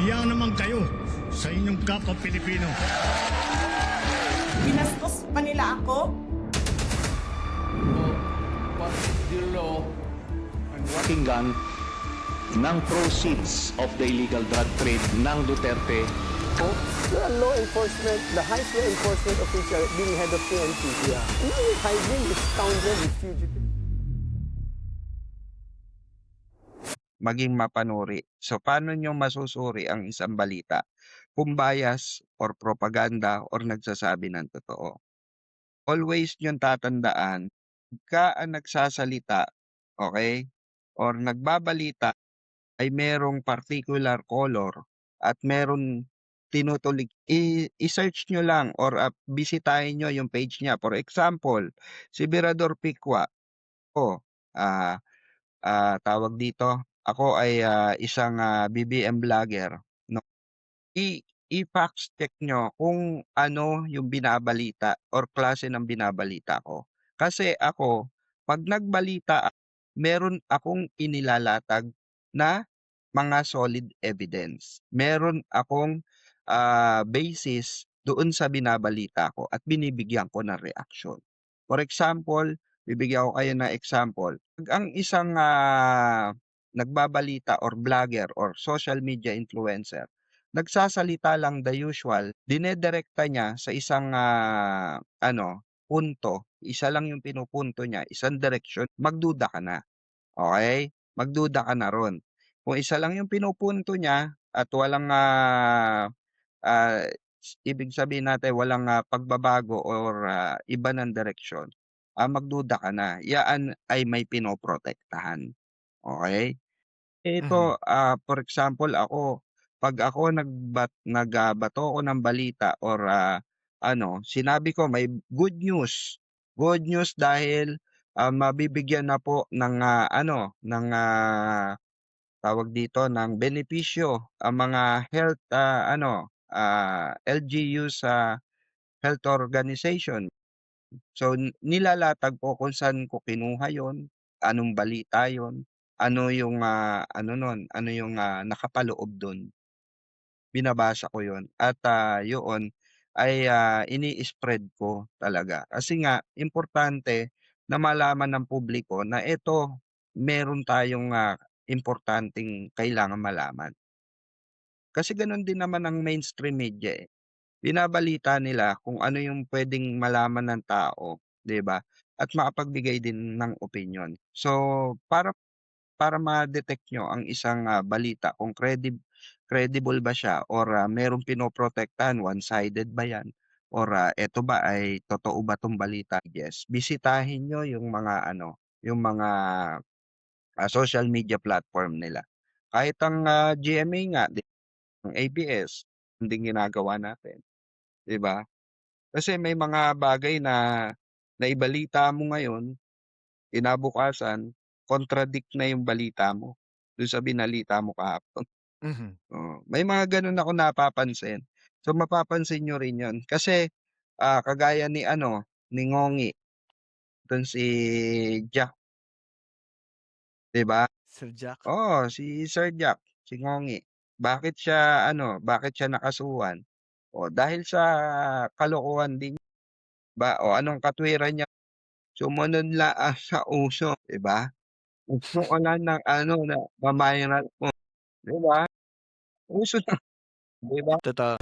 Nahiya naman kayo sa inyong kapwa Pilipino. Binastos pa nila ako. What is the law and what Pakinggan ng proceeds of the illegal drug trade ng Duterte. The law enforcement, the highest law enforcement official being head of PNP. Yeah. Now you're hiding this scoundrel, this fugitive. Maging mapanuri. So, paano nyo masusuri ang isang balita kung bias or propaganda or nagsasabi ng totoo? Always nyo tatandaan, ka ang nagsasalita, okay, or nagbabalita ay merong particular color at meron tinutulig. I-search nyo lang or bisitahin nyo yung page niya. For example, si Birador Pikwa, tawag dito, ako ay isang BBM vlogger. No? I-fact check nyo kung ano yung binabalita or klase ng binabalita ko. Kasi ako, pag nagbalita, meron akong inilalatag na mga solid evidence. Meron akong basis doon sa binabalita ko at binibigyan ko ng reaction. For example, bibigyan ko kayo ng example. Pag ang isang nagbabalita or vlogger or social media influencer, nagsasalita lang the usual, dinedirekta niya sa isang punto, isa lang yung pinupunto niya, isang direction, magduda ka na. Okay? Magduda ka na ron. Kung isa lang yung pinupunto niya at walang ibig sabihin natin walang pagbabago or iba ng direksyon, magduda ka na. Yan ay may pinoprotektahan. Okay? Ito, for example, pag ako nagbato ako ng balita or sinabi ko may good news. Good news dahil mabibigyan na po ng tawag dito ng benepisyo ang mga health LGU sa health organization. So nilalatag ko kung saan ko kinuha 'yon, anong balita 'yon, ano yung nakapaloob doon. Binabasa ko 'yon at yun ay ini-spread ko talaga. Kasi nga importante na malaman ng publiko na ito meron tayong importanteng kailangan malaman. Kasi gano'n din naman ang mainstream media, eh. Binabalita nila kung ano yung puwedeng malaman ng tao, 'di ba? At makapagbigay din ng opinyon. So, para ma-detect niyo ang isang balita kung credible ba siya or merong pinoprotektahan, one-sided ba 'yan or eto ba ay totoo ba 'tong balita? Yes, bisitahin niyo yung mga yung mga social media platform nila. Kahit ang GMA nga, ang ABS, hindi ginagawa natin, 'di ba? Kasi may mga bagay na naibalita mo ngayon, kinabukasan, contradict na yung balita mo dun sa binalita mo kahapon. Oo, may mga gano'n ako napapansin. So, mapapansin niyo rin 'yun kasi kagaya ni Ngongi, dun si Jack, 'di ba? Sir Jack. Oo, si Sir Jack, si Ngongi. Bakit siya nakasuhan? Dahil sa kalokohan din ba anong katwiran niya? Sumunod lang sa uso, 'di ba? Gusto ko lang ng na ma-viral ko, 'di ba? Uso lang, 'di ba? Totoo.